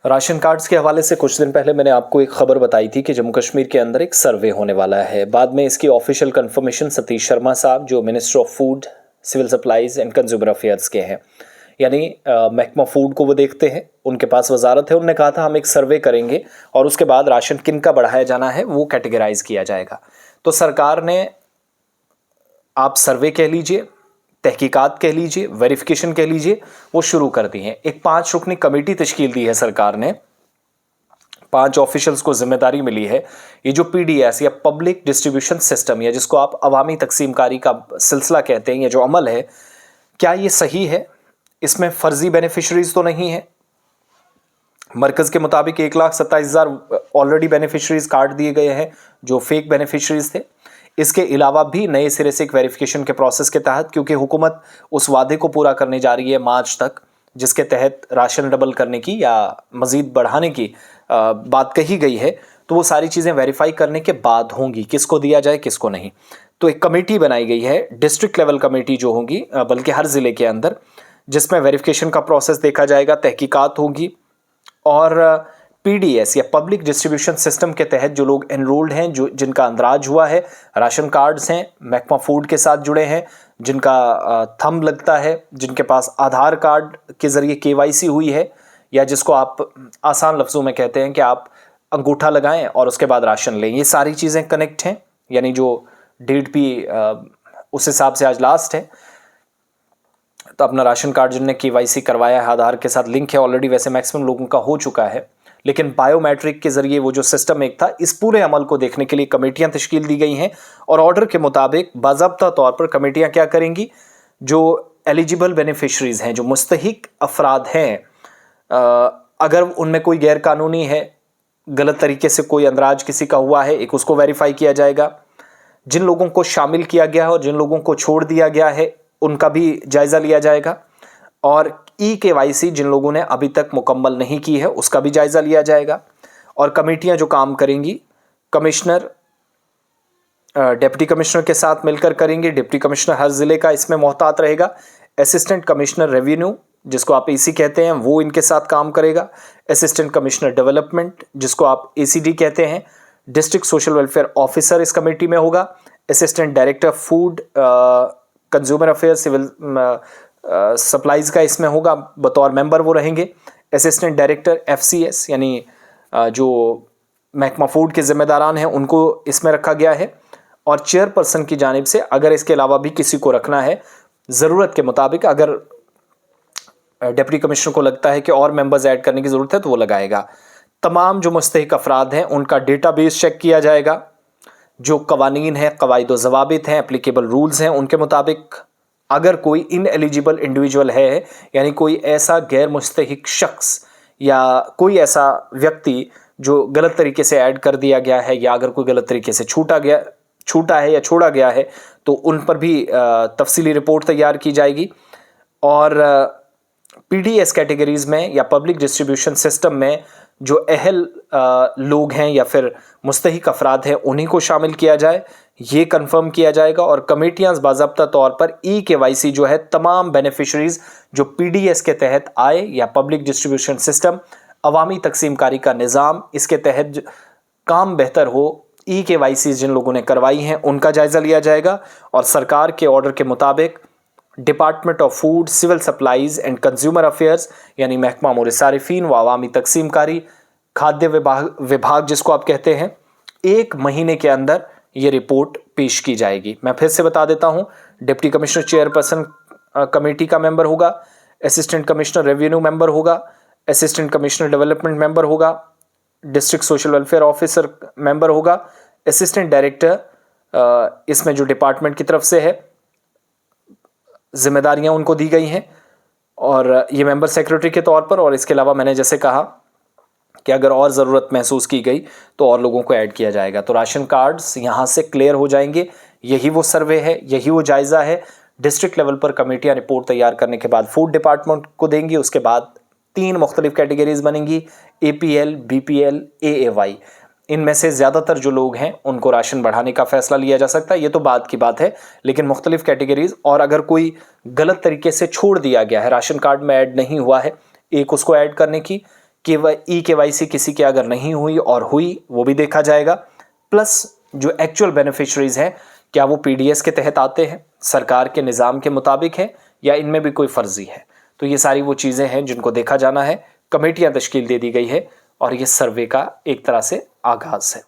Ration cards के हवाले से कुछ दिन पहले मैंने आपको एक खबर बताई थी कि जम्मू कश्मीर के अंदर एक सर्वे होने वाला है। बाद में इसकी ऑफिशियल कंफर्मेशन सतीश शर्मा साहब जो minister of food, civil supplies and consumer affairs के हैं, यानी महकमा फूड को वो देखते हैं, उनके पास वजारत है। उन्होंने कहा था हम एक सर्वे करेंगे और उसके बाद राशन किन का बढ़ाया जाना है वो कैटेगराइज किया जाएगा। तो सरकार ने, आप सर्वे कह लीजिए, तहकीकात कह लीजिए, वेरिफिकेशन कह लीजिए, वो शुरू कर दी है। एक 5 रुकनी कमेटी तश्कील दी है सरकार ने, 5 ऑफिशियल्स को जिम्मेदारी मिली है। ये जो पीडीएस या पब्लिक डिस्ट्रीब्यूशन सिस्टम, या जिसको आप अवामी तकसीमकारी का सिलसिला कहते हैं, ये जो अमल है, क्या ये सही है? इसमें फर्जी बेनिफिशरीज तो नहीं है? मरकज के मुताबिक 1,27,000 ऑलरेडी बेनिफिशरीज काट दिए गए हैं जो फेक बेनिफिशरीज थे। इसके अलावा भी नए सिरे से एक वेरिफिकेशन के प्रोसेस के तहत, क्योंकि हुकूमत उस वादे को पूरा करने जा रही है मार्च तक, जिसके तहत राशन डबल करने की या मज़ीद बढ़ाने की बात कही गई है, तो वो सारी चीज़ें वेरीफाई करने के बाद होंगी, किसको दिया जाए किसको नहीं। तो एक कमेटी बनाई गई है, डिस्ट्रिक्ट लेवल कमेटी जो होगी, बल्कि हर ज़िले के अंदर, जिसमें वेरिफिकेशन का प्रोसेस देखा जाएगा, तहकीकात होगी और पीडीएस या पब्लिक डिस्ट्रीब्यूशन सिस्टम के तहत जो लोग एनरोल्ड हैं, जो जिनका अंदराज हुआ है, राशन कार्ड्स हैं, महकमा फूड के साथ जुड़े हैं, जिनका थंब लगता है, जिनके पास आधार कार्ड के ज़रिए केवाईसी हुई है, या जिसको आप आसान लफ्ज़ों में कहते हैं कि आप अंगूठा लगाएं और उसके बाद राशन लें, ये सारी चीज़ें कनेक्ट हैं। यानी जो डेट भी उस हिसाब से आज लास्ट है, तो अपना राशन कार्ड जिनने केवाईसी करवाया है, आधार के साथ लिंक है ऑलरेडी, वैसे मैक्सिमम लोगों का हो चुका है, लेकिन बायोमेट्रिक के जरिए वो जो सिस्टम एक था, इस पूरे अमल को देखने के लिए कमेटियां तश्कील दी गई हैं। और ऑर्डर के मुताबिक बाज़ाब्ता तौर पर कमेटियां क्या करेंगी, जो एलिजिबल बेनिफिशरीज हैं, जो मुस्तहिक अफराद हैं, अगर उनमें कोई गैर कानूनी है, गलत तरीके से कोई अंदराज किसी का हुआ है, एक उसको वेरीफाई किया जाएगा। जिन लोगों को शामिल किया गया है और जिन लोगों को छोड़ दिया गया है, उनका भी जायज़ा लिया जाएगा। और केवाईसी जिन लोगों ने अभी तक मुकम्मल नहीं की है, उसका भी जायज़ा लिया जाएगा। और कमेटियां जो काम करेंगी, कमिश्नर डिप्टी कमिश्नर के साथ मिलकर करेंगी। डिप्टी कमिश्नर हर ज़िले का इसमें मोहतात रहेगा। असिस्टेंट कमिश्नर रेवेन्यू, जिसको आप एसी कहते हैं, वो इनके साथ काम करेगा। असिस्टेंट कमिश्नर डेवलपमेंट, जिसको आप एसीडी कहते हैं, डिस्ट्रिक्ट सोशल वेलफेयर ऑफिसर इस कमेटी में होगा। Assistant director food, consumer affairs, civil supplies का इसमें होगा, बतौर मेंबर वो रहेंगे। असिस्टेंट डायरेक्टर एफसीएस, यानी जो महकमा फूड के ज़िम्मेदारान हैं, उनको इसमें रखा गया है। और चेयरपर्सन की जानिब से अगर इसके अलावा भी किसी को रखना है, ज़रूरत के मुताबिक, अगर डिप्टी कमिश्नर को लगता है कि और मेंबर्स ऐड करने की ज़रूरत है तो वो लगाएगा। तमाम जो मुस्तहिक अफराद हैं उनका डेटाबेस चेक किया जाएगा। जो कवानीन हैं, कवायद व ज़वाबित हैं, एप्लीकेबल रूल्स हैं, उनके मुताबिक अगर कोई इनएलिजिबल इंडिविजुअल है, यानी कोई ऐसा गैर मुस्तहिक शख्स या कोई ऐसा व्यक्ति जो गलत तरीके से ऐड कर दिया गया है, या अगर कोई गलत तरीके से छूटा है या छोड़ा गया है, तो उन पर भी तफसीली रिपोर्ट तैयार की जाएगी। और पीडीएस कैटेगरीज़ में या पब्लिक डिस्ट्रीब्यूशन सिस्टम में जो अहल लोग हैं या फिर मुस्तहिक अफराद हैं, उन्हीं को शामिल किया जाए, ये कंफर्म किया जाएगा। और कमेटियां बाज़ाब्ता तौर पर केवाईसी जो है, तमाम बेनिफिशरीज जो पीडीएस के तहत आए, या पब्लिक डिस्ट्रीब्यूशन सिस्टम, अवामी तकसीमकारी का निज़ाम, इसके तहत काम बेहतर हो, केवाईसी जिन लोगों ने करवाई हैं उनका जायज़ा लिया जाएगा। और सरकार के ऑर्डर के मुताबिक department of food, civil supplies and consumer affairs, यानी महकमा अमूर सारिफीन व अवामी तकसीमकारी, खाद्य विभाग जिसको आप कहते हैं, 1 महीने के अंदर ये रिपोर्ट पेश की जाएगी। मैं फिर से बता देता हूँ, डिप्टी कमिश्नर चेयरपर्सन कमेटी का मेंबर होगा, असिस्टेंट कमिश्नर रेवेन्यू मेंबर होगा, असिस्टेंट कमिश्नर डेवलपमेंट मेंबर होगा, district social welfare officer member होगा, असिस्टेंट डायरेक्टर इसमें जो डिपार्टमेंट की तरफ से है, जिम्मेदारियां उनको दी गई हैं, और ये मेंबर सेक्रेटरी के तौर पर। और इसके अलावा मैंने जैसे कहा कि अगर और ज़रूरत महसूस की गई तो और लोगों को ऐड किया जाएगा। तो राशन कार्ड्स यहाँ से क्लियर हो जाएंगे। यही वो सर्वे है, यही वो जायज़ा है। डिस्ट्रिक्ट लेवल पर कमेटियाँ रिपोर्ट तैयार करने के बाद फूड डिपार्टमेंट को देंगी। उसके बाद 3 मुख्तलिफ कैटेगरीज बनेंगी, APL, BPL, AAY। इनमें से ज़्यादातर जो लोग हैं उनको राशन बढ़ाने का फ़ैसला लिया जा सकता है, ये तो बात की बात है। लेकिन मुख्तलिफ कैटेगरीज, और अगर कोई गलत तरीके से छोड़ दिया गया है, राशन कार्ड में ऐड नहीं हुआ है, एक उसको ऐड करने की, KYC किसी की अगर नहीं हुई और हुई वो भी देखा जाएगा। प्लस जो एक्चुअल बेनिफिशरीज हैं क्या वो PDS के तहत आते हैं, सरकार के निज़ाम के मुताबिक है, या इनमें भी कोई फर्जी है। तो ये सारी वो चीज़ें हैं जिनको देखा जाना है। कमेटियां तश्कील दे दी गई है और ये सर्वे का एक तरह से आगाज़ है।